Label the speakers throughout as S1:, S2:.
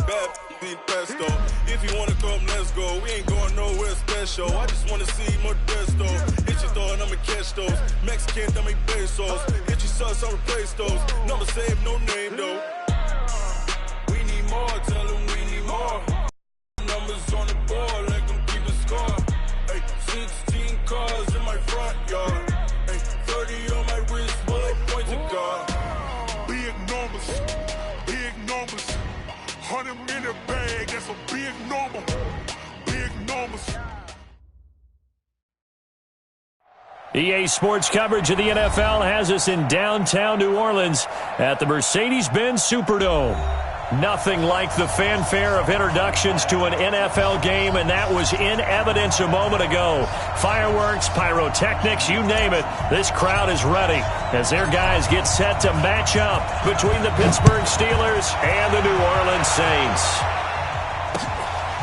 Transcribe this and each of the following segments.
S1: bad eat pesto. If you wanna come, let's go. We ain't going nowhere special. I just wanna see Modesto. Hit your throw and I'ma catch those. Mexican, I make pesos. Hit your sauce, I'll replace those. Number save, no name though. We need more, tell them we need more. Numbers on the board, let them keep a score. Ay, 16 cars in my front yard. Ay, 30 on my wrist, bullet point to God.
S2: Big numbers, big numbers. 100 in a bag, that's a big number. Big numbers.
S3: EA Sports coverage of the NFL has us in downtown New Orleans at the Mercedes-Benz Superdome. Nothing like the fanfare of introductions to an NFL game, and that was in evidence a moment ago. Fireworks, pyrotechnics, you name it. This crowd is ready as their guys get set to match up between the Pittsburgh Steelers and the New Orleans Saints.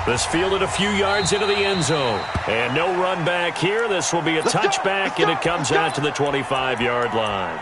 S3: This fielded a few yards into the end zone. And no run back here. This will be a touchback, and it comes out to the 25-yard line.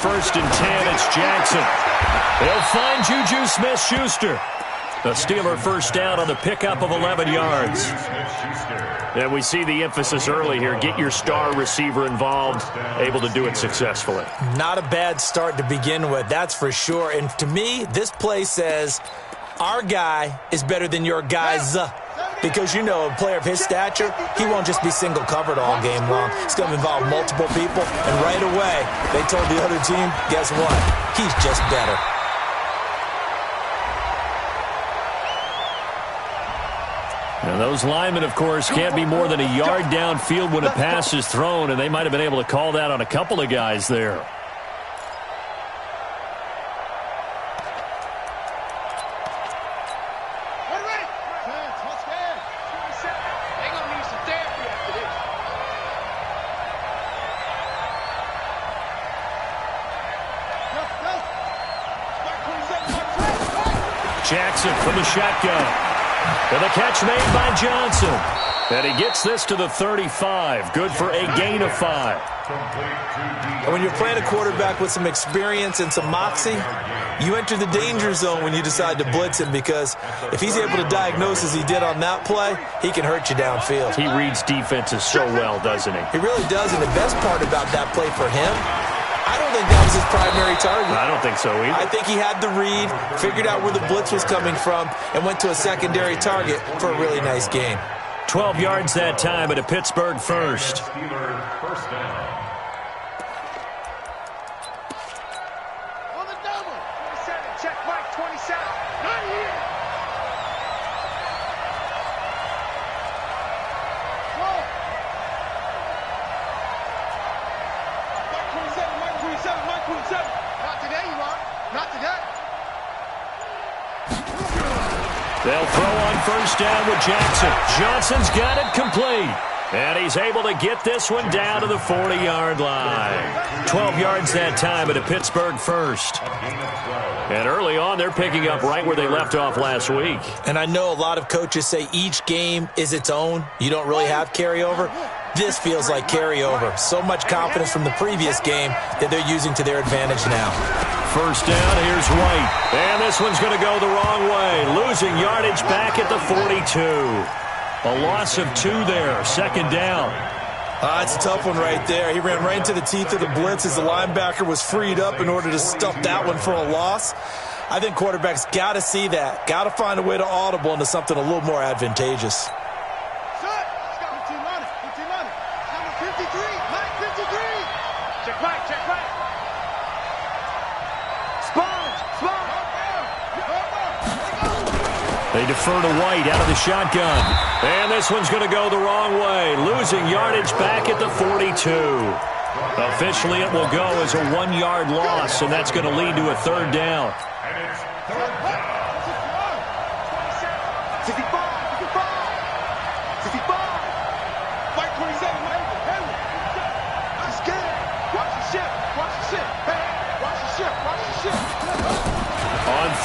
S3: First and 10, it's Jackson. They'll find Juju Smith-Schuster. The Steeler first down on the pickup of 11 yards. And we see the emphasis early here. Get your star receiver involved, able to do it successfully.
S4: Not a bad start to begin with, that's for sure. And to me, this play says our guy is better than your guys. Because, you know, a player of his stature, he won't just be single covered all game long. It's going to involve multiple people. And right away, they told the other team, guess what? He's just better.
S3: And those linemen, of course, can't be more than a yard downfield when a pass is thrown, and they might have been able to call that on a couple of guys there. Jackson from the shotgun. And the catch made by Johnson. And he gets this to the 35. Good for a gain of 5.
S4: And when you're playing a quarterback with some experience and some moxie, you enter the danger zone when you decide to blitz him, because if he's able to diagnose as he did on that play, he can hurt you downfield.
S3: He reads defenses so well, doesn't he?
S4: He really does, and the best part about that play for him, I don't think that was his primary target.
S3: I don't think so either.
S4: I think he had the read, figured out where the blitz was coming from, and went to a secondary target for a really nice gain.
S3: 12 yards that time at a Pittsburgh first.
S5: On the double. 27, check Mike, 27. Not here. Not today, you are. Not today.
S3: They'll throw on first down with Jackson. Johnson's got it complete. And he's able to get this one down to the 40-yard line. 12 yards that time at a Pittsburgh first. And early on, they're picking up right where they left off last week.
S4: And I know a lot of coaches say each game is its own. You don't really have carryover. This feels like carryover. So much confidence from the previous game that they're using to their advantage now.
S3: First down, here's White. And this one's going to go the wrong way. Losing yardage back at the 42. A loss of 2 there. Second down.
S4: It's a tough one right there. He ran right into the teeth of the blitz as the linebacker was freed up in order to stuff that one for a loss. I think quarterbacks got to see that. Got to find a way to audible into something a little more advantageous.
S3: They defer to White out of the shotgun. And this one's going to go the wrong way. Losing yardage back at the 42. Officially, it will go as a 1-yard loss, and that's going to lead to a third down.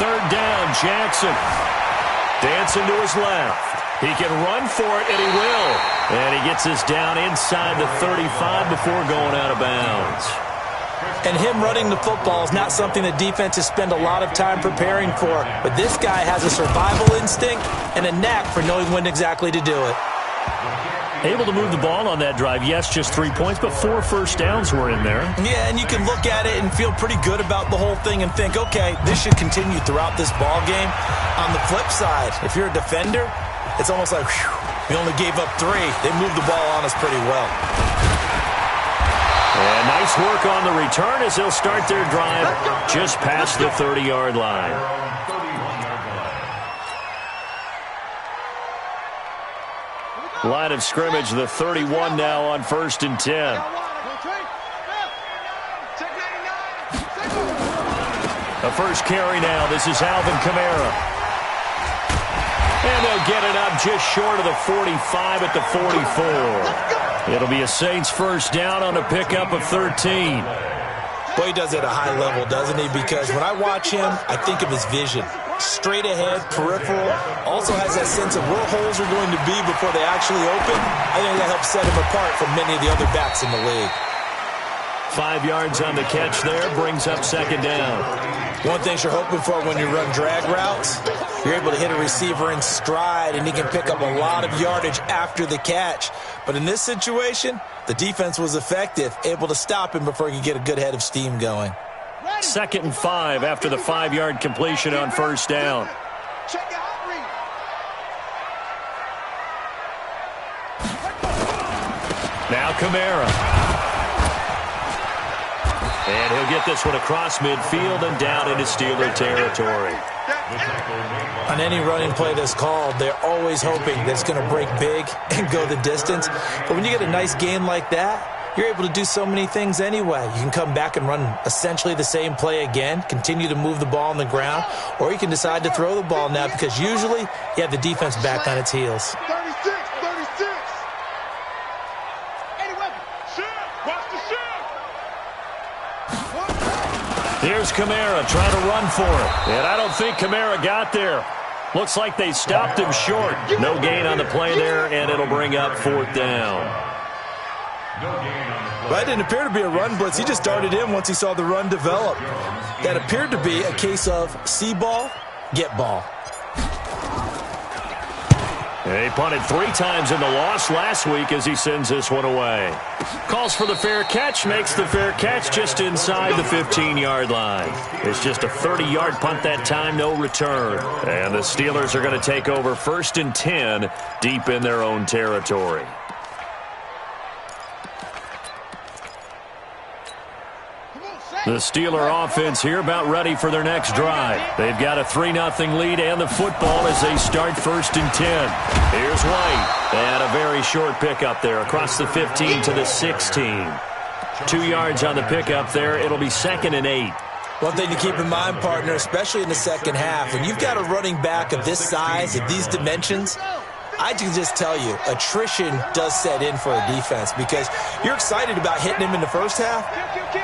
S3: third down. Jackson dancing to his left. He can run for it, and he will. And he gets us down inside the 35 before going out of bounds.
S4: And him running the football is not something the defenses spend a lot of time preparing for. But this guy has a survival instinct and a knack for knowing when exactly to do it.
S3: Able to move the ball on that drive. Yes, just 3 points, but 4 first downs were in there.
S4: Yeah, and you can look at it and feel pretty good about the whole thing and think, okay, this should continue throughout this ball game. On the flip side, if you're a defender, it's almost like, whew, we only gave up 3. They moved the ball on us pretty well.
S3: And nice work on the return as they'll start their drive just past the 30-yard line. Line of scrimmage, the 31 now on 1st and 10. The first carry now. This is Alvin Kamara. And they'll get it up just short of the 45 at the 44. It'll be a Saints first down on a pickup of 13.
S4: Boy, he does it at a high level, doesn't he? Because when I watch him, I think of his vision. Straight ahead, peripheral, also has that sense of where holes are going to be before they actually open. I think that helps set him apart from many of the other backs in the league.
S3: 5 yards on the catch there, brings up second down.
S4: One thing you're hoping for when you run drag routes, you're able to hit a receiver in stride, and he can pick up a lot of yardage after the catch. But in this situation, the defense was effective, able to stop him before he could get a good head of steam going.
S3: 2nd and 5 after the 5-yard completion on first down. Now Kamara. And he'll get this one across midfield and down into Steeler territory.
S4: On any running play that's called, they're always hoping that it's going to break big and go the distance. But when you get a nice gain like that, you're able to do so many things anyway. You can come back and run essentially the same play again, continue to move the ball on the ground, or you can decide to throw the ball now because usually you have the defense back on its heels.
S5: 36.
S3: Here's Kamara trying to run for it. And I don't think Kamara got there. Looks like they stopped him short. No gain on the play there, and it'll bring up 4th down.
S4: Well, it didn't appear to be a run blitz. He just darted in once he saw the run develop. That appeared to be a case of see ball, get ball.
S3: He punted 3 times in the loss last week as he sends this one away. Calls for the fair catch, makes the fair catch just inside the 15-yard line. It's just a 30-yard punt that time, no return. And the Steelers are going to take over 1st and 10 deep in their own territory. The Steeler offense here about ready for their next drive. They've got a 3-0 lead and the football as they start 1st and 10. Here's White. And a very short pickup there across the 15 to the 16. 2 yards on the pickup there. It'll be 2nd and 8.
S4: One thing to keep in mind, partner, especially in the second half, when you've got a running back of this size, of these dimensions, I can just tell you, attrition does set in for a defense because you're excited about hitting him in the first half.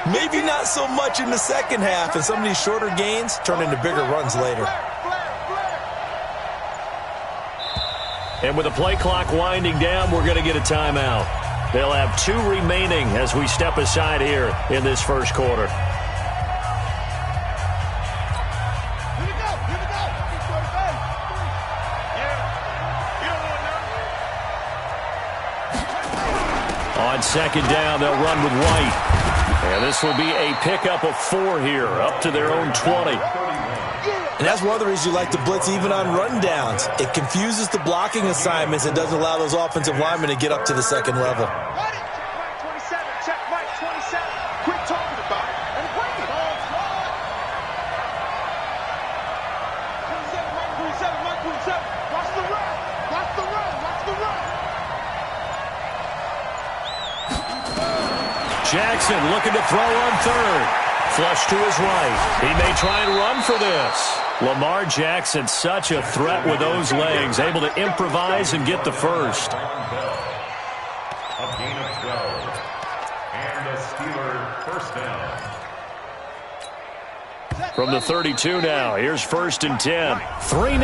S4: Maybe not so much in the second half, and some of these shorter gains turn into bigger runs later.
S3: And with the play clock winding down, we're going to get a timeout. They'll have 2 remaining as we step aside here in this first quarter. On second down, they'll run with White. And this will be a pickup of 4 here, up to their own 20.
S4: And that's one of the reasons you like to blitz even on rundowns. It confuses the blocking assignments and doesn't allow those offensive linemen to get up to the second level.
S5: Check Mike 27. Quit talking about it and bring it. 27, Mike 27. Watch the run. Watch the run. Watch the run.
S3: Jackson looking to throw on 3rd. Flush to his right. He may try and run for this. Lamar Jackson, such a threat with those legs, able to improvise and get the first.
S2: A gain of 12. And a Steeler first down.
S3: From the 32 now, here's 1st and 10. 3-0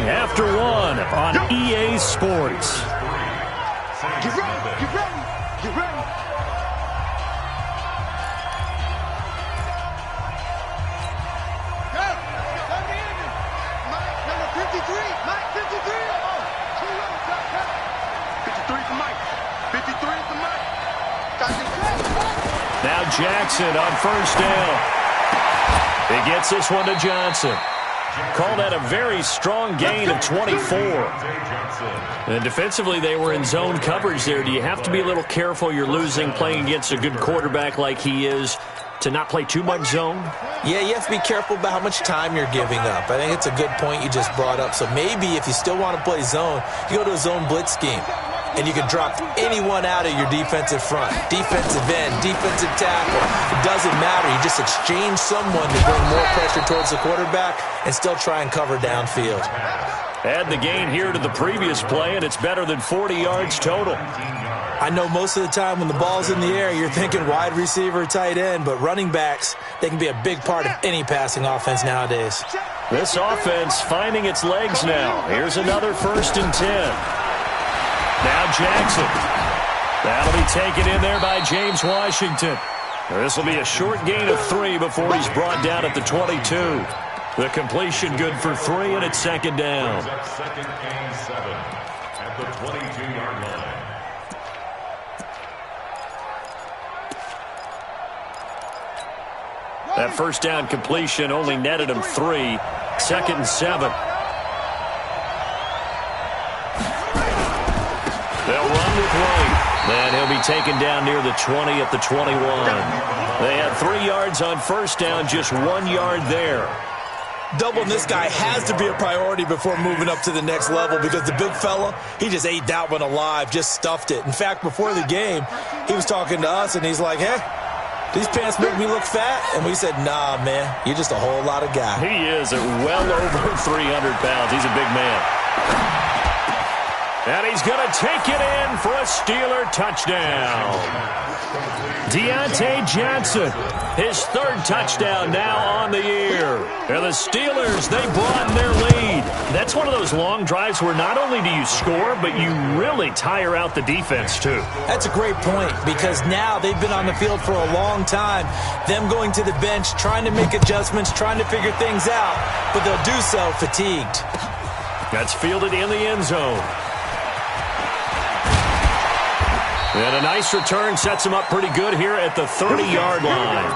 S3: after 1 on EA Sports.
S5: Get ready, get ready, get ready. Go! Come in. Mike, number 53. Mike, 53. Oh, 53 for Mike. 53 for Mike.
S3: Now Jackson on 1st down. He gets this one to Johnson. Call that a very strong gain of 24. And defensively, they were in zone coverage there. Do you have to be a little careful? You're losing playing against a good quarterback like he is to not play too much zone?
S4: Yeah, you have to be careful about how much time you're giving up. I think it's a good point you just brought up. So maybe if you still want to play zone, you go to a zone blitz scheme. And you can drop anyone out of your defensive front. Defensive end, defensive tackle. It doesn't matter. You just exchange someone to bring more pressure towards the quarterback and still try and cover downfield.
S3: Add the gain here to the previous play, and it's better than 40 yards total.
S4: I know most of the time when the ball's in the air, you're thinking wide receiver, tight end, but running backs, they can be a big part of any passing offense nowadays.
S3: This offense finding its legs now. Here's another 1st and 10. Now Jackson. That'll be taken in there by James Washington. This will be a short gain of 3 before he's brought down at the 22. The completion good for 3, and it's 2nd down.
S2: 2nd and 7 at the 22-yard line.
S3: That 1st down completion only netted him 3. 2nd and 7. They'll run with White. Then he'll be taken down near the 20 at the 21. They had 3 yards on 1st down, just 1 yard there.
S4: Doubling this guy has to be a priority before moving up to the next level because the big fella, he just ate that one alive, just stuffed it. In fact, before the game, he was talking to us, and he's like, hey, these pants make me look fat? And we said, nah, man, you're just a whole lot of guy.
S3: He is at well over 300 pounds. He's a big man. And he's going to take it in for a Steeler touchdown. Deontay Johnson, his 3rd touchdown now on the year. And the Steelers, they broaden their lead. That's one of those long drives where not only do you score, but you really tire out the defense, too.
S4: That's a great point because now they've been on the field for a long time. Them going to the bench, trying to make adjustments, trying to figure things out, but they'll do so fatigued.
S3: That's fielded in the end zone. And a nice return sets him up pretty good here at the 30-yard line.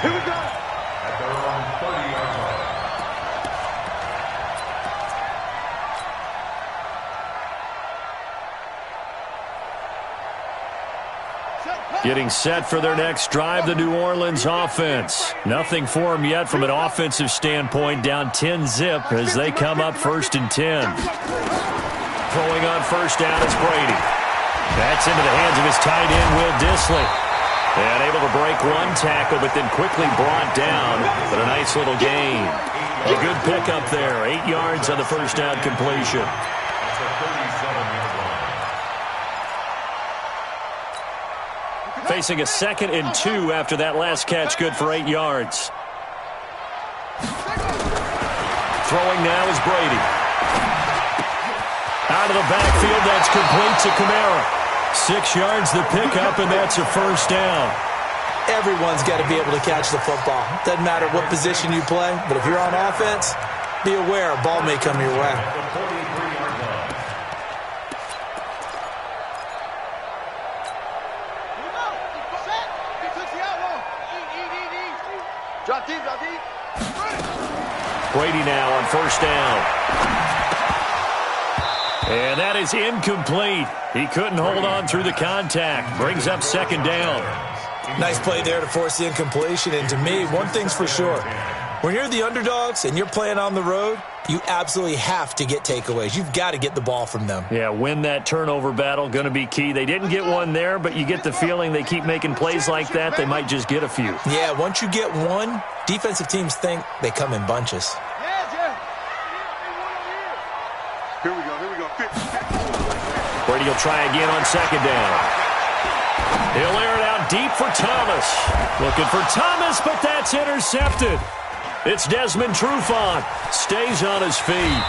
S5: Here we go.
S2: At their own 30-yard line.
S3: Getting set for their next drive, the New Orleans offense. Nothing for them yet from an offensive standpoint, down 10-zip as they come up 1st and 10. Throwing on 1st down is Brady. That's into the hands of his tight end, Will Dissly. And able to break one tackle, but then quickly brought down. But a nice little gain. A good pickup there. 8 yards on the 1st down completion.
S2: That's a 37-yard line.
S3: Facing a 2nd and 2 after that last catch, good for 8 yards. Throwing now is Brady. Out of the backfield, that's complete to Kamara. 6 yards the pickup, and that's a 1st down.
S4: Everyone's got to be able to catch the football. Doesn't matter what position you play, but if you're on offense, be aware a ball may come your way.
S2: At the 43-yard line.
S5: Drop deep, drop deep.
S3: Brady now on 1st down. And that is incomplete. He couldn't hold on through the contact. Brings up 2nd down.
S4: Nice play there to force the incompletion. And to me, one thing's for sure. When you're the underdogs and you're playing on the road, you absolutely have to get takeaways. You've got to get the ball from them.
S3: Yeah, win that turnover battle, going to be key. They didn't get one there, but you get the feeling they keep making plays like that, they might just get a few.
S4: Yeah, once you get one, defensive teams think they come in bunches.
S5: Here we go, here we go.
S3: Brady will try again on 2nd down. He'll air it out deep for Thomas. Looking for Thomas, but that's intercepted. It's Desmond Trufant. Stays on his feet.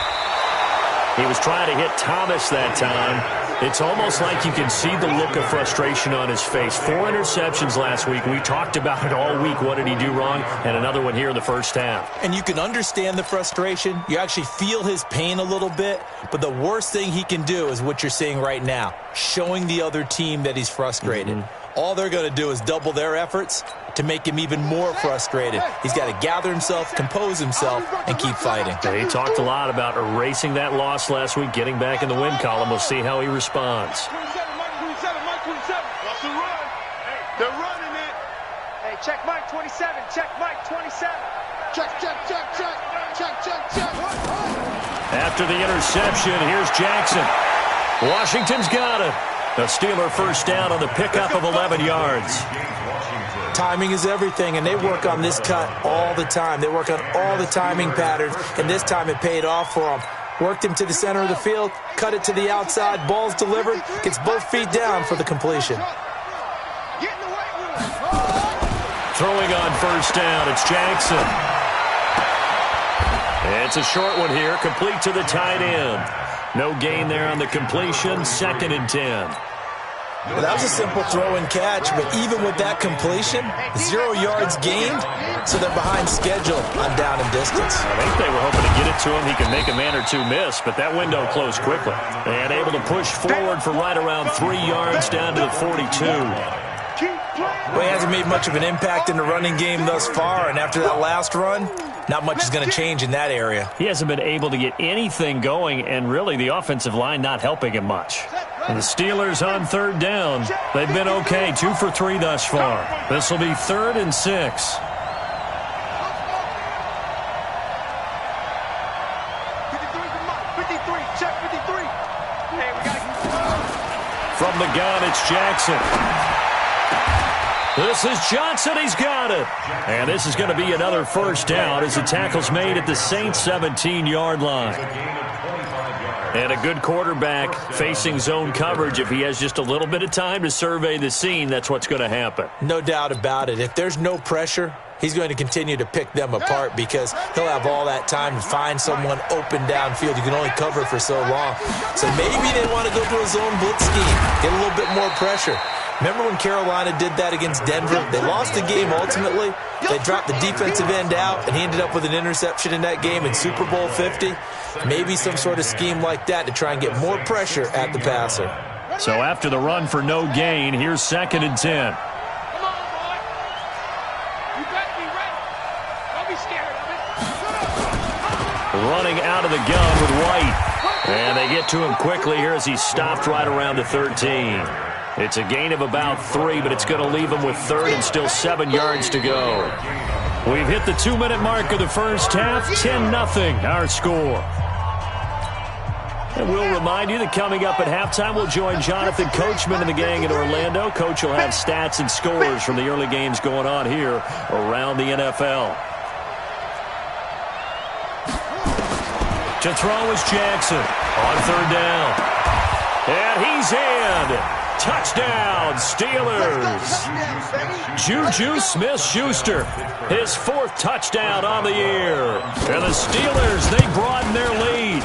S3: He was trying to hit Thomas that time. It's almost like you can see the look of frustration on his face. 4 interceptions last week. We talked about it all week. What did he do wrong? And another one here in the first half.
S4: And you can understand the frustration. You actually feel his pain a little bit. But the worst thing he can do is what you're seeing right now, showing the other team that he's frustrated. All they're going to do is double their efforts to make him even more frustrated. He's got to gather himself, compose himself, and keep fighting.
S3: He talked a lot about erasing that loss last week, getting back in the win column. We'll see how he responds.
S5: They're running it. Hey, check Mike 27. Check Mike 27. Check.
S3: After the interception, here's Jackson. Washington's got it. The Steeler first down on the pickup of 11 yards.
S4: Timing is everything, and they work on this cut all the time. They work on all the timing patterns, and this time it paid off for them. Worked him to the center of the field, cut it to the outside, ball's delivered, gets both feet down for the completion.
S3: Throwing on first down, it's Jackson. It's a short one here, complete to the tight end. No gain there on the completion, 2nd and 10.
S4: Well, that was a simple throw and catch, but even with that completion, 0 yards gained, so they're behind schedule on down and distance.
S3: I think they were hoping to get it to him. He could make a man or two miss, but that window closed quickly. And able to push forward for right around 3 yards down to the 42.
S4: Well, he hasn't made much of an impact in the running game thus far, and after that last run, not much is going to change in that area.
S3: He hasn't been able to get anything going, and really the offensive line not helping him much. And the Steelers on 3rd down. They've been okay, 2 for 3 thus far. This will be 3rd and 6.
S5: 53, check 53. Hey, we got
S3: From the gun, it's Jackson. This is Johnson. He's got it. And this is going to be another first down as the tackle's made at the Saints' 17-yard line. And a good quarterback facing zone coverage. If he has just a little bit of time to survey the scene, that's what's going to happen.
S4: No doubt about it. If there's no pressure, he's going to continue to pick them apart because he'll have all that time to find someone open downfield. You can only cover for so long. So maybe they want to go to a zone blitz scheme, get a little bit more pressure. Remember when Carolina did that against Denver? They lost the game ultimately. They dropped the defensive end out, and he ended up with an interception in that game in Super Bowl 50. Maybe some sort of scheme like that to try and get more pressure at the passer.
S3: So after the run for no gain, here's 2nd and 10.
S5: Come on, boy. You better be ready. Don't be scared of it.
S3: Running out of the gun with White. And they get to him quickly here as he's stopped right around the 13. It's a gain of about 3, but it's going to leave him with 3rd and still 7 yards to go. We've hit the 2-minute mark of the first half. 10-0 our score. And we'll remind you that coming up at halftime, we'll join Jonathan Coachman and the gang in Orlando. Coach will have stats and scores from the early games going on here around the NFL. To throw is Jackson on 3rd down. And he's in. Touchdown, Steelers. Juju Smith-Schuster, his 4th touchdown on the year. And the Steelers, they broaden their lead.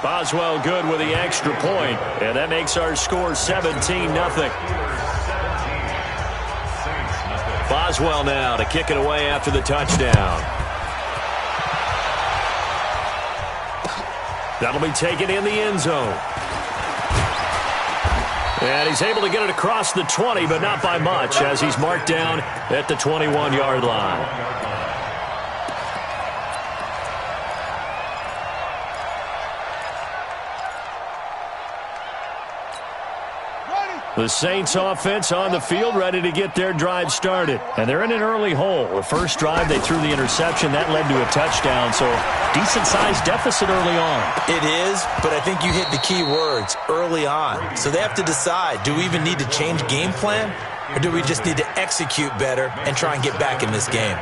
S3: Boswell good with the extra point, and that makes our score 17-0. Boswell now to kick it away after the touchdown. That'll be taken in the end zone. And he's able to get it across the 20, but not by much, as he's marked down at the 21-yard line. The Saints offense on the field, ready to get their drive started. And they're in an early hole. The first drive, they threw the interception. That led to a touchdown, so decent-sized deficit early on.
S4: It is, but I think you hit the key words, early on. So they have to decide, do we even need to change game plan? Or do we just need to execute better and try and get back in this game?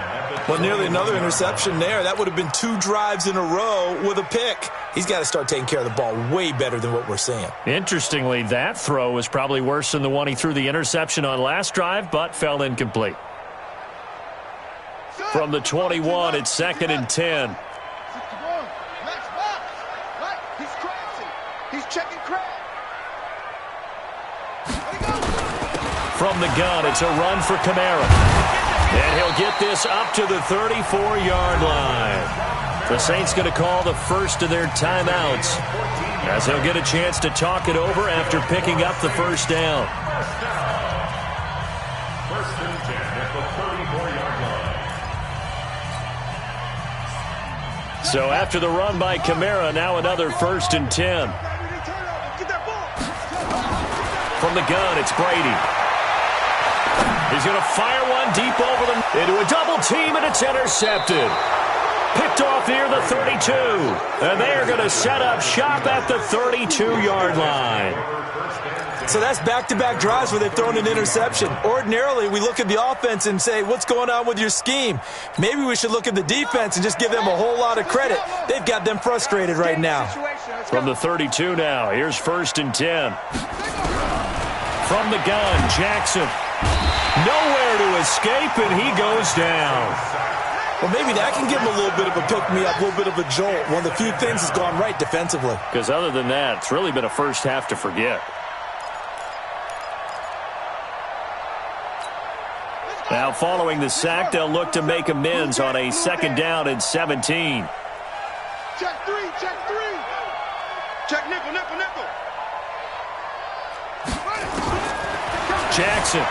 S4: Well, nearly another interception there. That would have been 2 drives in a row with a pick. He's got to start taking care of the ball way better than what we're seeing.
S3: Interestingly, that throw was probably worse than the one he threw the interception on last drive, but fell incomplete. From the 21, it's 2nd and 10.
S5: He's crazy. He's checking crack.
S3: From the gun, it's a run for Kamara. And he'll get this up to the 34-yard line. The Saints going to call the first of their timeouts, as they'll get a chance to talk it over after picking up the first down.
S6: First and 10 at the 34-yard line.
S3: So after the run by Kamara, now another 1st and 10. From the gun, it's Brady. He's going to fire one deep over them into a double team, and it's intercepted. Picked off near the 32. And they are going to set up shop at the 32-yard line.
S4: So that's back-to-back drives where they've thrown an interception. Ordinarily, we look at the offense and say, what's going on with your scheme? Maybe we should look at the defense and just give them a whole lot of credit. They've got them frustrated right now.
S3: From the 32 now, here's 1st and 10. From the gun, Jackson. Nowhere to escape, and he goes down.
S4: Well, maybe that can give him a little bit of a pick-me-up, a little bit of a jolt. One of the few things that's gone right defensively.
S3: Because other than that, it's really been a first half to forget. Now, following the sack, they'll look to make amends on a 2nd down and 17.
S5: Check three. Check nickel.
S3: Jackson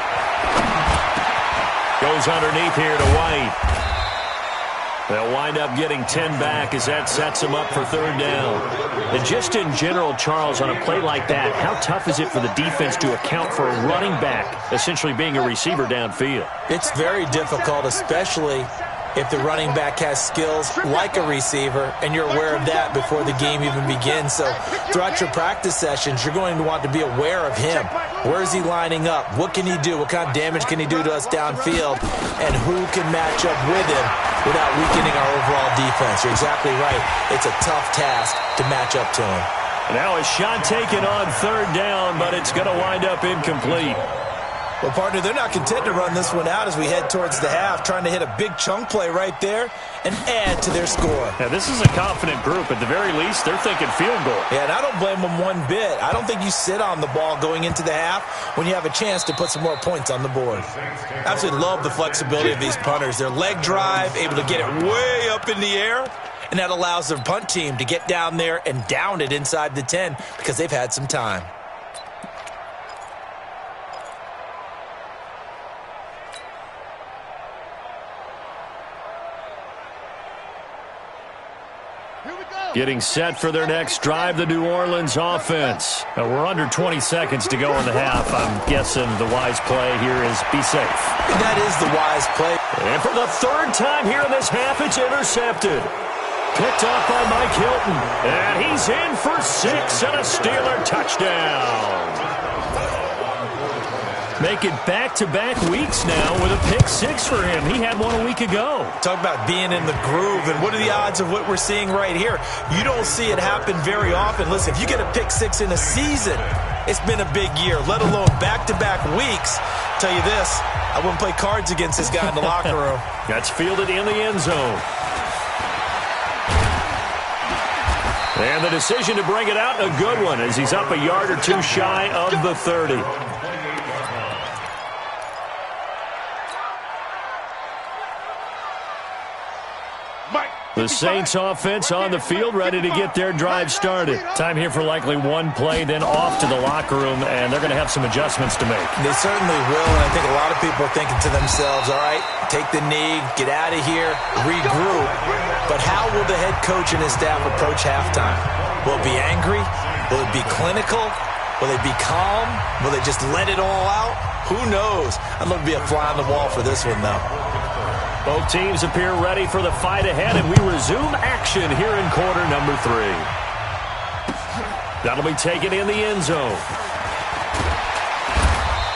S3: goes underneath here to White. They'll wind up getting 10 back as that sets them up for 3rd down. And just in general, Charles, on a play like that, how tough is it for the defense to account for a running back essentially being a receiver downfield?
S4: It's very difficult, especially if the running back has skills like a receiver, and you're aware of that before the game even begins. So throughout your practice sessions, you're going to want to be aware of him. Where is he lining up? What can he do? What kind of damage can he do to us downfield? And who can match up with him without weakening our overall defense? You're exactly right. It's a tough task to match up to him.
S3: Now a shot taken on 3rd down, but it's going to wind up incomplete.
S4: Well, partner, they're not content to run this one out as we head towards the half, trying to hit a big chunk play right there and add to their score.
S3: Now, this is a confident group. At the very least, they're thinking field goal.
S4: Yeah, and I don't blame them one bit. I don't think you sit on the ball going into the half when you have a chance to put some more points on the board. Absolutely love the flexibility of these punters. Their leg drive, able to get it way up in the air, and that allows their punt team to get down there and down it inside the 10 because they've had some time.
S3: Getting set for their next drive, the New Orleans offense. Now, we're under 20 seconds to go in the half. I'm guessing the wise play here is be safe.
S4: That is the wise play.
S3: And for the 3rd time here in this half, it's intercepted. Picked off by Mike Hilton. And he's in for 6 and a Steeler touchdown. Make it back-to-back weeks now with a pick-6 for him. He had one a week ago.
S4: Talk about being in the groove, and what are the odds of what we're seeing right here? You don't see it happen very often. Listen, if you get a pick-6 in a season, it's been a big year, let alone back-to-back weeks. Tell you this, I wouldn't play cards against this guy in the locker room.
S3: That's fielded in the end zone. And the decision to bring it out, a good one, as he's up a yard or two shy of the 30. The Saints offense on the field, ready to get their drive started. Time here for likely one play, then off to the locker room, and they're going to have some adjustments to make.
S4: They certainly will, and I think a lot of people are thinking to themselves, all right, take the knee, get out of here, regroup. But how will the head coach and his staff approach halftime? Will it be angry? Will it be clinical? Will they be calm? Will they just let it all out? Who knows? I'd love to be a fly on the wall for this one, though.
S3: Both teams appear ready for the fight ahead, and we resume action here in quarter number 3. That'll be taken in the end zone.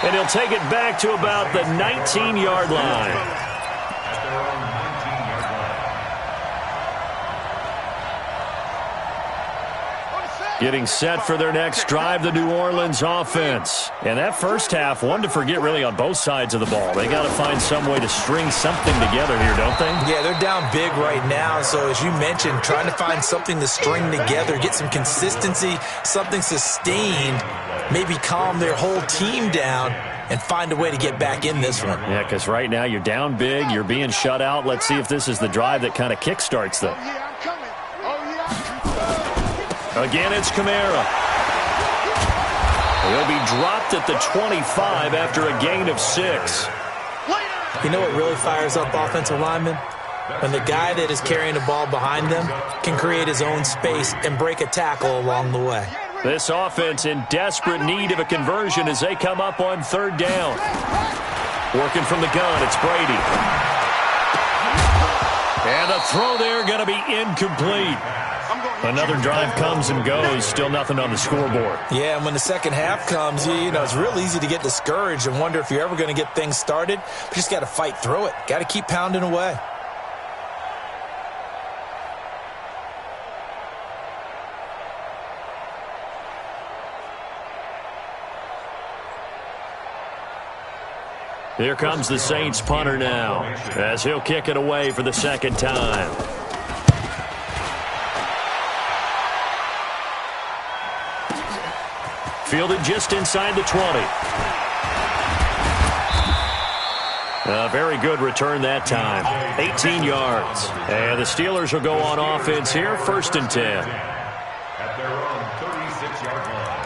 S3: And he'll take it back to about the 19-yard line. Getting set for their next drive, the New Orleans offense. And that first half, one to forget really on both sides of the ball. They got to find some way to string something together here, don't they?
S4: Yeah, they're down big right now. So as you mentioned, trying to find something to string together, get some consistency, something sustained, maybe calm their whole team down and find a way to get back in this one.
S3: Yeah, because right now you're down big, you're being shut out. Let's see if this is the drive that kind of kickstarts them. Again, it's Kamara. He'll be dropped at the 25 after a gain of 6.
S4: You know what really fires up offensive linemen? When the guy that is carrying the ball behind them can create his own space and break a tackle along the way.
S3: This offense in desperate need of a conversion as they come up on 3rd down. Working from the gun, it's Brady. And the throw there going to be incomplete. Another drive comes and goes, still nothing on the scoreboard.
S4: Yeah, and when the second half comes, you know, it's real easy to get discouraged and wonder if you're ever going to get things started. But you just got to fight through it. Got to keep pounding away.
S3: Here comes the Saints punter now as he'll kick it away for the second time. Fielded just inside the 20. A very good return that time. 18 yards. And the Steelers will go on offense here, 1st and 10.
S6: At their own 36-yard line.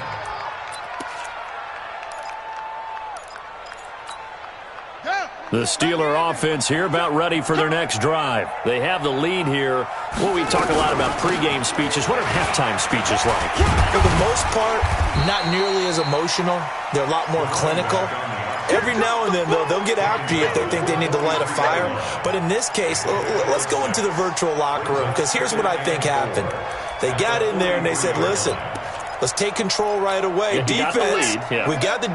S3: The Steeler offense here about ready for their next drive. They have the lead here. Well, we talk a lot about pregame speeches. What are halftime speeches like?
S4: For the most part, not nearly as emotional. They're a lot more clinical. Every now and then, though, they'll get after you if they think they need to light a fire. But in this case, let's go into the virtual locker room, because here's what I think happened. They got in there and they said, listen, let's take control right away.
S3: Yeah,
S4: defense,
S3: yeah.
S4: we got the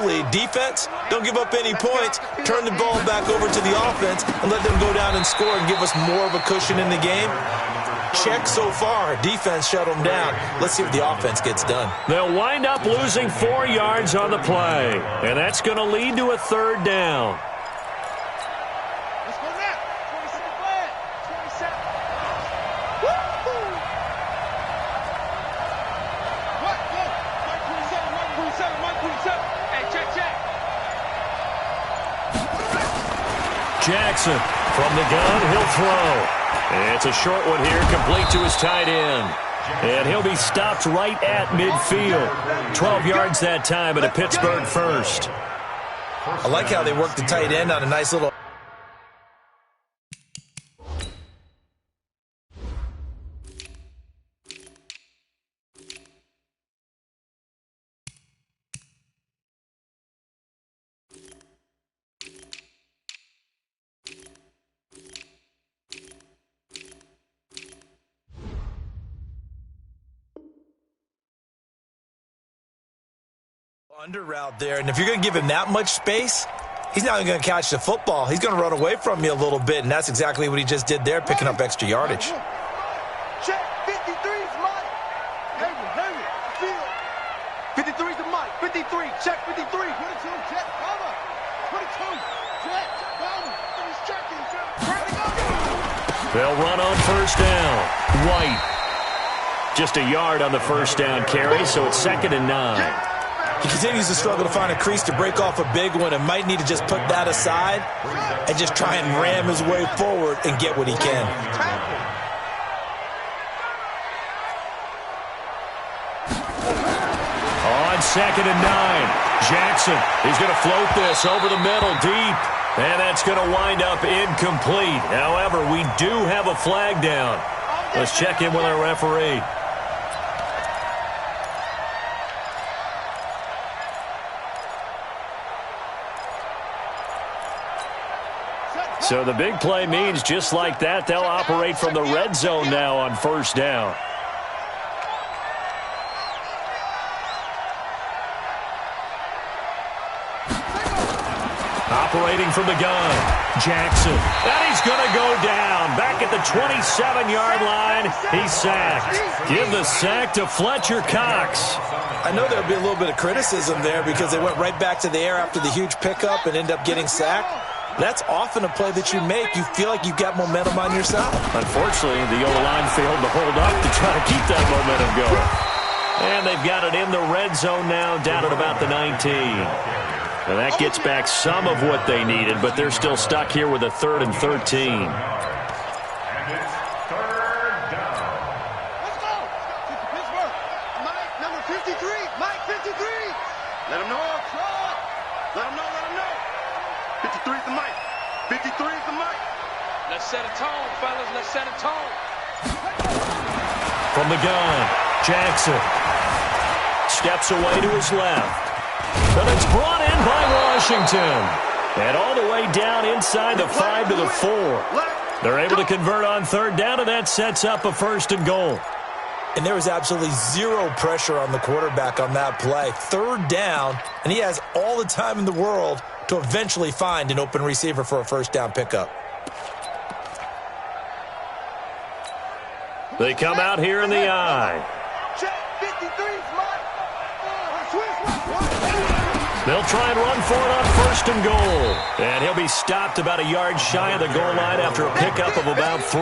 S4: lead. Defense, don't give up any points. Turn the ball back over to the offense and let them go down and score and give us more of a cushion in the game. Check so far. Defense shut them down. Let's see what the offense gets done.
S3: They'll wind up losing 4 yards on the play, and that's going to lead to a 3rd down.
S5: Let's go now. 27 flag. 27. Woo-hoo. What? Go. Mike 27, Mike 27, Mike 27. Hey, check.
S3: Jackson from the gun, he'll throw. It's a short one here, complete to his tight end. And he'll be stopped right at midfield. 12 yards that time, but a Pittsburgh first.
S4: I like how they work the tight end on a nice little... under route there, and if you're going to give him that much space, he's not going to catch the football. He's going to run away from you a little bit, and that's exactly what he just did there, picking up extra yardage.
S5: Check. 53's Mike. Hey, field. 53's the Mike. 53. Check 53. 22. Check. Cover. 22. Check. Cover. He's checking.
S3: They'll run on 1st down. White. Just a yard on the 1st down carry, so it's 2nd and 9.
S4: He continues to struggle to find a crease to break off a big one and might need to just put that aside and just try and ram his way forward and get what he can.
S3: On 2nd and 9, Jackson is going to float this over the middle deep, and that's going to wind up incomplete. However, we do have a flag down. Let's check in with our referee. So the big play means just like that, they'll operate from the red zone now on 1st down. Operating from the gun. Jackson. And he's going to go down. Back at the 27-yard line. He's sacked. Give the sack to Fletcher Cox.
S4: I know there'll be a little bit of criticism there because they went right back to the air after the huge pickup and end up getting sacked. That's often a play that you make. You feel like you've got momentum on your side.
S3: Unfortunately, the O-line failed to hold up to try to keep that momentum going. And they've got it in the red zone now, down at about the 19. And that gets back some of what they needed, but they're still stuck here with a 3rd and 13.
S6: And it's 3rd down.
S5: Let's go. Pittsburgh. Mike, number 53. Mike, 53. Let him know. Let him know. 53 is the Mike. 53 is the Mike.
S7: Let's set a tone, fellas. Let's set a tone.
S3: From the gun, Jackson steps away to his left. But it's brought in by Washington. And all the way down inside the 5 to the 4. They're able to convert on 3rd down, and that sets up a 1st and goal.
S4: And there was absolutely zero pressure on the quarterback on that play. 3rd down, and he has all the time in the world to eventually find an open receiver for a 1st down pickup.
S3: They come out here in the eye.
S5: Check 53's Mike.
S3: They'll try and run for it on 1st and goal. And he'll be stopped about a yard shy of the goal line after a pickup of about 3.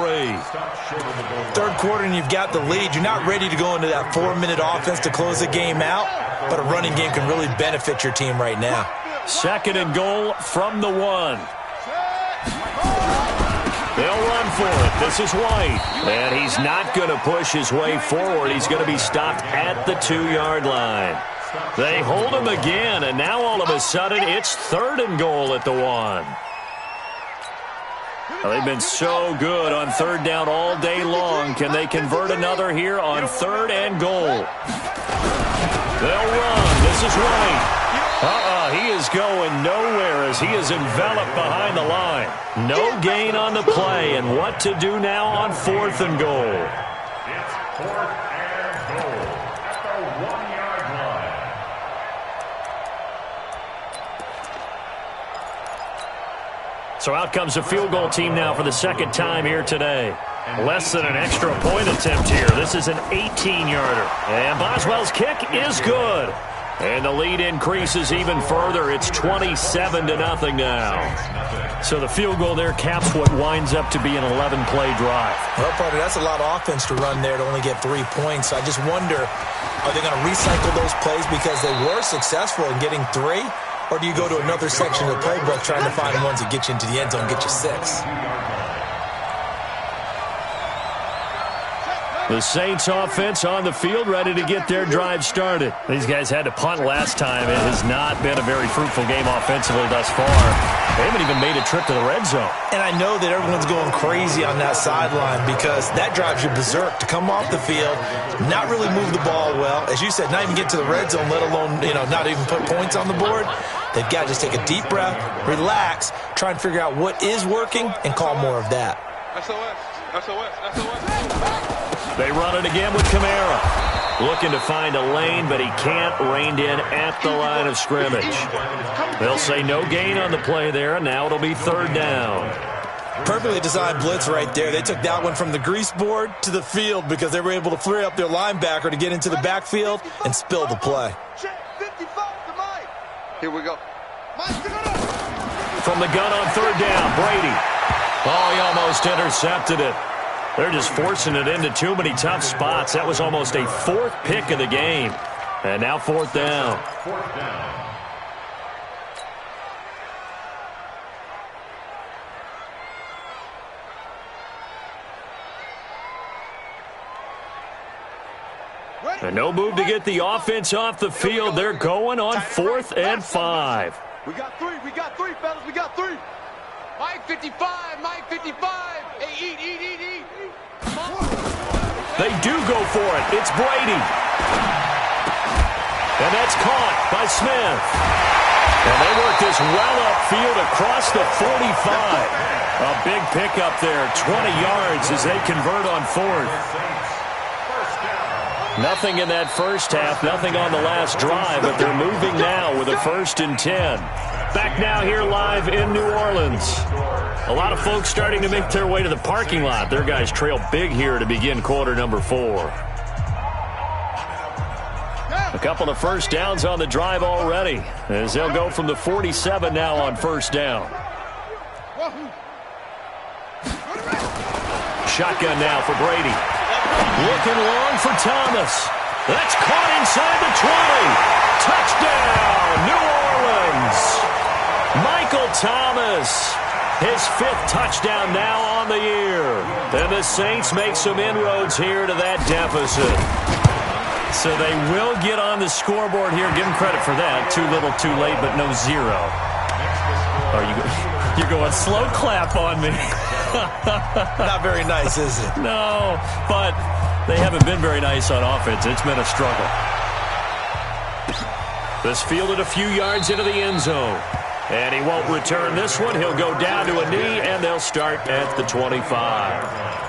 S4: 3rd quarter and you've got the lead. You're not ready to go into that 4-minute offense to close the game out, but a running game can really benefit your team right now.
S3: 2nd and goal from the 1. They'll run for it. This is White. And he's not going to push his way forward. He's going to be stopped at the 2-yard line. They hold him again, and now all of a sudden it's 3rd and goal at the 1. They've been so good on 3rd down all day long. Can they convert another here on 3rd and goal? They'll run. This is White. He is going nowhere as he is enveloped behind the line. No gain on the play, and what to do now on 4th and goal?
S6: It's 4th and goal at the 1-yard line.
S3: So out comes a field goal team now for the 2nd time here today. Less than an extra point attempt here. This is an 18-yarder. And Boswell's kick is good. And the lead increases even further. It's 27-0 now. So the field goal there caps what winds up to be an 11-play drive.
S4: Well, partner, that's a lot of offense to run there to only get 3 points. I just wonder, are they going to recycle those plays because they were successful in getting 3? Or do you go to another section of the playbook trying to find ones that get you into the end zone, get you 6?
S3: The Saints offense on the field, ready to get their drive started. These guys had to punt last time. It has not been a very fruitful game offensively thus far. They haven't even made a trip to the red zone.
S4: And I know that everyone's going crazy on that sideline because that drives you berserk to come off the field, not really move the ball well. As you said, not even get to the red zone, let alone, not even put points on the board. They've got to just take a deep breath, relax, try and figure out what is working, and call more of that.
S3: They run it again with Kamara. Looking to find a lane, but he can't. Reined in at the line of scrimmage. They'll say no gain on the play there, and now it'll be 3rd down.
S4: Perfectly designed blitz right there. They took that one from the grease board to the field because they were able to free up their linebacker to get into the backfield and spill the play.
S5: Here we go.
S3: From the gun on 3rd down, Brady. Oh, he almost intercepted it. They're just forcing it into too many tough spots. That was almost a 4th pick of the game. And now 4th down.
S6: 4th down.
S3: And no move to get the offense off the field. They're going on 4th and 5.
S5: We got 3, fellas, we got 3.
S7: Mike 55, Mike 55. Hey, eat.
S3: They do go for it. It's Brady. And that's caught by Smith. And they work this well upfield across the 45. A big pickup there, 20 yards as they convert on 4th. Nothing in that first half, nothing on the last drive, but they're moving now with a 1st and 10. Back now here live in New Orleans. A lot of folks starting to make their way to the parking lot. Their guys trail big here to begin quarter number 4. A couple of first downs on the drive already, as they'll go from the 47 now on first down. Shotgun now for Brady. Looking long for Thomas. That's caught inside the 20. Touchdown, New Orleans. Michael Thomas, his 5th touchdown now on the year. And the Saints make some inroads here to that deficit. So they will get on the scoreboard here. Give them credit for that. Too little, too late, but no 0. You're going slow clap on me.
S4: Not very nice, is it?
S3: No, but they haven't been very nice on offense. It's been a struggle. This fielded a few yards into the end zone. And he won't return this one. He'll go down to a knee, and they'll start at the 25.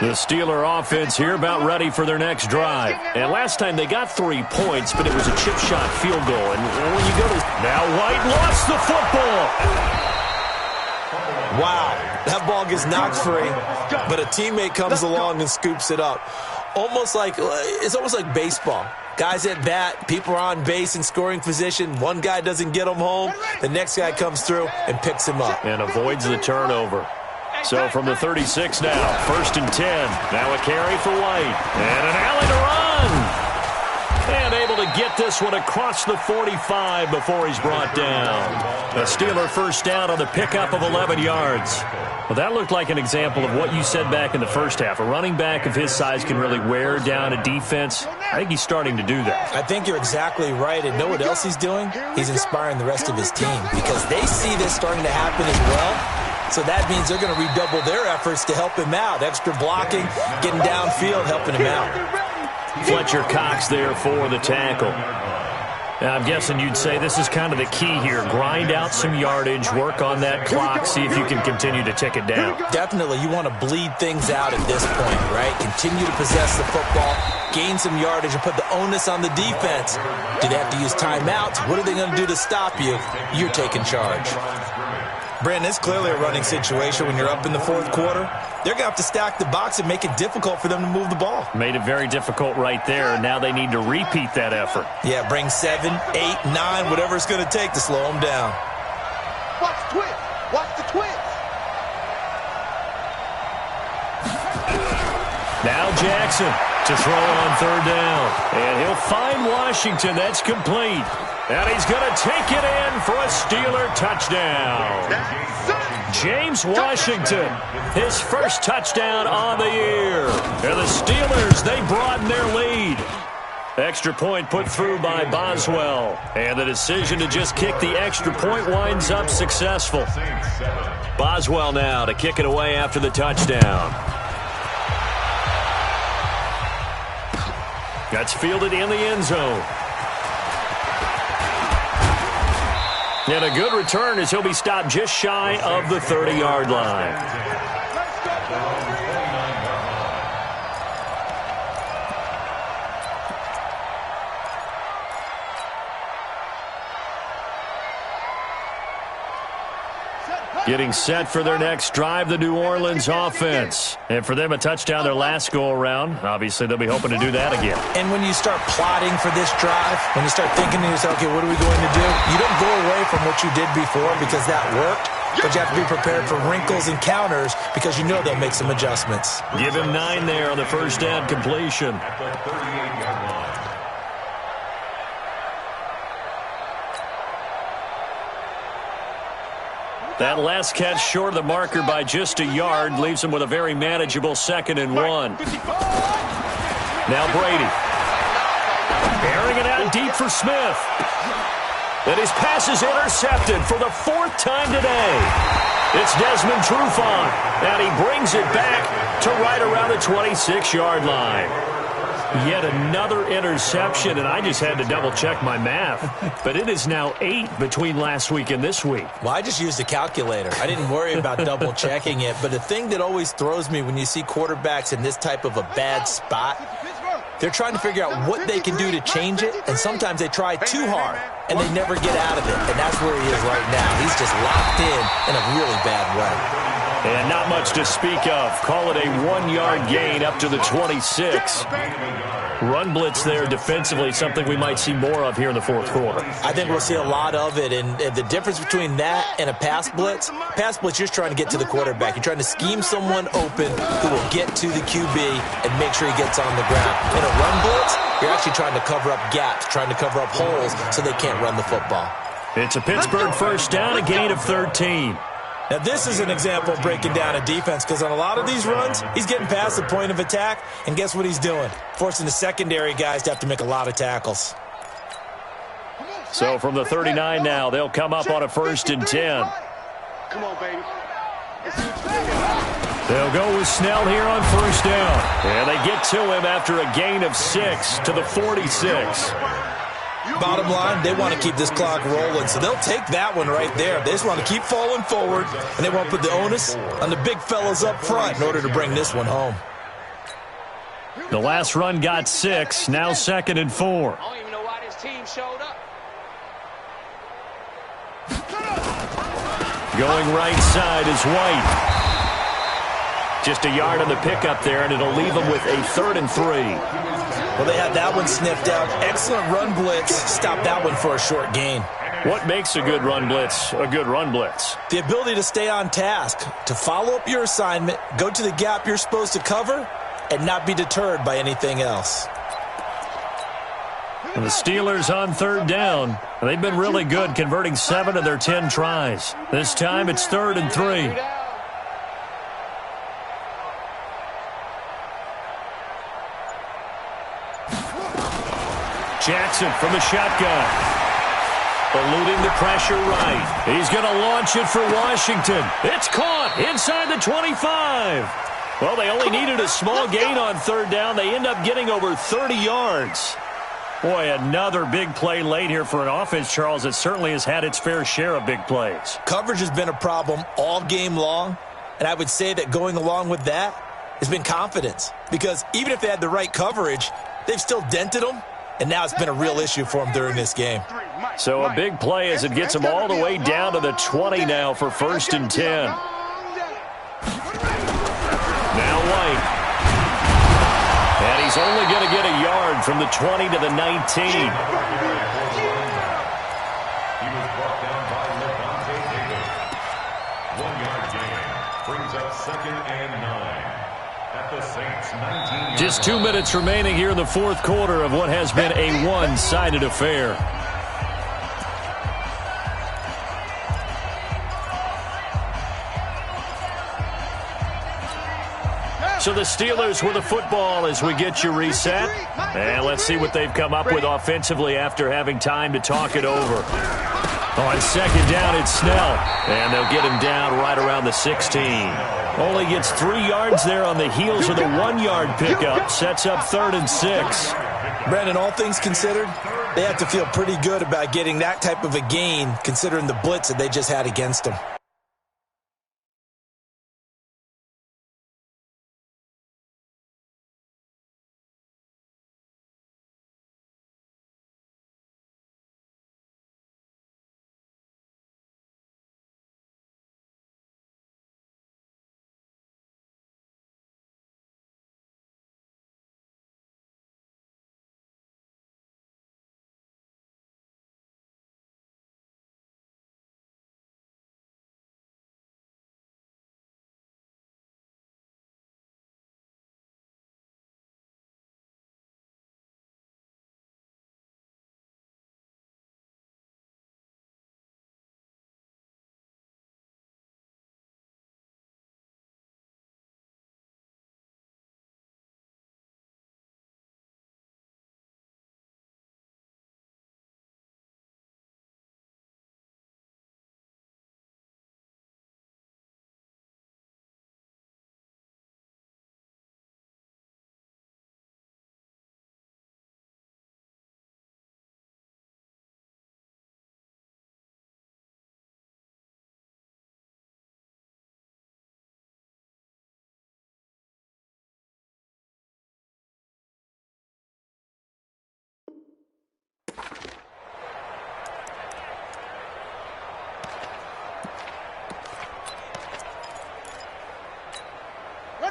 S3: The Steeler offense here about ready for their next drive. And last time they got 3 points, but it was a chip shot field goal. And when you go to... Now White lost the football.
S4: Wow. That ball gets knocked free, but a teammate comes along and scoops it up. It's almost like baseball. Guys at bat, people are on base in scoring position. One guy doesn't get him home. The next guy comes through and picks him up.
S3: And avoids the turnover. So from the 36 now, 1st and 10. Now a carry for White. And an alley to run. And able to get this one across the 45 before he's brought down. A Steeler first down on the pickup of 11 yards. Well, that looked like an example of what you said back in the first half. A running back of his size can really wear down a defense. I think he's starting to do that.
S4: I think you're exactly right. And know what else he's doing? He's inspiring the rest of his team because they see this starting to happen as well. So that means they're going to redouble their efforts to help him out. Extra blocking, getting downfield, helping him out.
S3: Fletcher Cox there for the tackle. Now, I'm guessing you'd say this is kind of the key here. Grind out some yardage, work on that clock, see if you can continue to tick it down.
S4: Definitely. You want to bleed things out at this point, right? Continue to possess the football, gain some yardage, and put the onus on the defense. Do they have to use timeouts? What are they going to do to stop you? You're taking charge. Brandon, it's clearly a running situation when you're up in the 4th quarter. They're going to have to stack the box and make it difficult for them to move the ball.
S3: Made it very difficult right there. Now they need to repeat that effort.
S4: Yeah, bring 7, 8, 9, whatever it's going to take to slow them down.
S5: Watch the twist. Watch the twist.
S3: Now Jackson to throw on 3rd down. And he'll find Washington. That's complete. And he's going to take it in for a Steeler touchdown. James Washington, his first touchdown on the year. And the Steelers, they broaden their lead. Extra point put through by Boswell. And the decision to just kick the extra point winds up successful. Boswell now to kick it away after the touchdown. That's fielded in the end zone. And a good return as he'll be stopped just shy of the 30-yard line. Getting set for their next drive, the New Orleans offense. And for them, a touchdown their last go-around. Obviously, they'll be hoping to do that again.
S4: And when you start plotting for this drive, when you start thinking to yourself, okay, what are we going to do? You don't go away from what you did before because that worked, but you have to be prepared for wrinkles and counters because you know they'll make some adjustments.
S3: Give him 9 there on the first down completion. That last catch short of the marker by just a yard leaves him with a very manageable 2nd and 1. Now Brady. Bearing it out deep for Smith. And his pass is intercepted for the 4th time today. It's Desmond Trufant, and he brings it back to right around the 26-yard line. Yet another interception, and I just had to double-check my math. But it is now 8 between last week and this week.
S4: Well, I just used a calculator. I didn't worry about double-checking it. But the thing that always throws me when you see quarterbacks in this type of a bad spot, they're trying to figure out what they can do to change it, and sometimes they try too hard, and they never get out of it. And that's where he is right now. He's just locked in a really bad way.
S3: And not much to speak of. Call it a 1-yard gain up to the 26. Run blitz there defensively, something we might see more of here in the fourth quarter.
S4: I think we'll see a lot of it, and the difference between that and a pass blitz, you're just trying to get to the quarterback. You're trying to scheme someone open who will get to the QB and make sure he gets on the ground. In a run blitz, you're actually trying to cover up gaps, trying to cover up holes so they can't run the football.
S3: It's a Pittsburgh first down, a gain of 13.
S4: Now, this is an example of breaking down a defense because on a lot of these runs, he's getting past the point of attack, and guess what he's doing? Forcing the secondary guys to have to make a lot of tackles.
S3: So from the 39 now, they'll come up on a 1st and 10.
S5: Come on, baby.
S3: They'll go with Snell here on 1st down. And they get to him after a gain of 6 to the 46.
S4: Bottom line, they want to keep this clock rolling, so they'll take that one right there. They just want to keep falling forward, and they won't put the onus on the big fellas up front in order to bring this one home.
S3: The last run got 6, now 2nd and 4.
S7: I don't even know why this team showed up.
S3: Going right side is White. Just a yard on the pickup there, and it'll leave them with a 3rd and 3.
S4: Well, they had that one sniffed out. Excellent run blitz. Stop that one for a short gain.
S3: What makes a good run blitz a good run blitz?
S4: The ability to stay on task, to follow up your assignment, go to the gap you're supposed to cover, and not be deterred by anything else.
S3: And the Steelers on 3rd down. They've been really good, converting 7 of their 10 tries. This time it's 3rd and 3. Jackson from the shotgun. Eluding the pressure right. He's going to launch it for Washington. It's caught inside the 25. Well, they only needed a small gain on 3rd down. They end up getting over 30 yards. Boy, another big play late here for an offense, Charles, that certainly has had its fair share of big plays.
S4: Coverage has been a problem all game long, and I would say that going along with that has been confidence. Because even if they had the right coverage, they've still dented them. And now it's been a real issue for them during this game.
S3: So a big play as it gets them all the way down to the 20 now for 1st and 10. Now White. And he's only going to get a yard from the 20 to the 19.
S6: He was brought down by Levante Davis. 1-yard gain brings up 2nd and 9. At the Saints 19.
S3: Just 2 minutes remaining here in the fourth quarter of what has been a one-sided affair. So the Steelers with the football as we get you reset. And let's see what they've come up with offensively after having time to talk it over. On 2nd down, it's Snell. And they'll get him down right around the 16. Only gets 3 yards there on the heels of the 1-yard pickup. Sets up 3rd and 6.
S4: Brandon, all things considered, they have to feel pretty good about getting that type of a gain considering the blitz that they just had against them.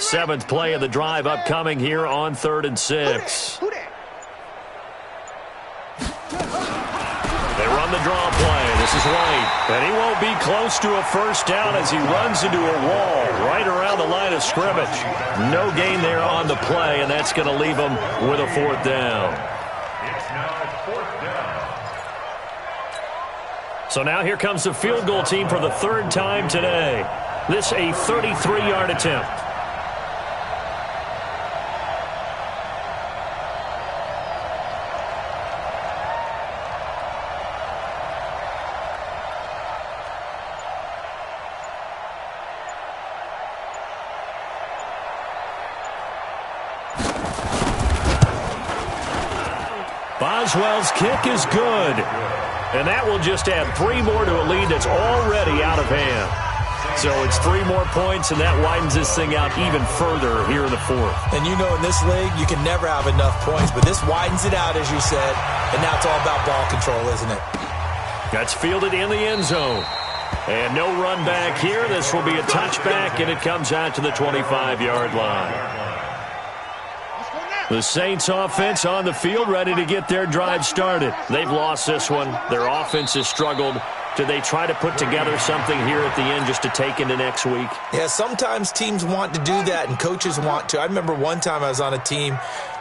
S3: 7th play of the drive upcoming here on 3rd and 6. They run the draw play. This is White. And he won't be close to a first down as he runs into a wall right around the line of scrimmage. No gain there on the play, and that's going to leave him with a 4th down.
S6: It's now 4th down.
S3: So now here comes the field goal team for the 3rd time today. This a 33-yard attempt. Boswell's kick is good. And that will just add 3 more to a lead that's already out of hand. So it's 3 more points, and that widens this thing out even further here in the 4th.
S4: And you know in this league, you can never have enough points, but this widens it out, as you said, and now it's all about ball control, isn't it?
S3: That's fielded in the end zone. And no run back here. This will be a touchback, and it comes out to the 25-yard line. The Saints offense on the field, ready to get their drive started. They've lost this one. Their offense has struggled. Do they try to put together something here at the end just to take into next week?
S4: Yeah, sometimes teams want to do that and coaches want to. I remember one time I was on a team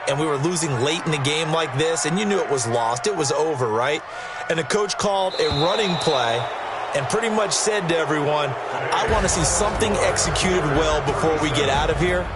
S4: and we were losing late in the game like this, and you knew it was lost. It was over, right? And the coach called a running play and pretty much said to everyone, I want to see something executed well before we get out of here.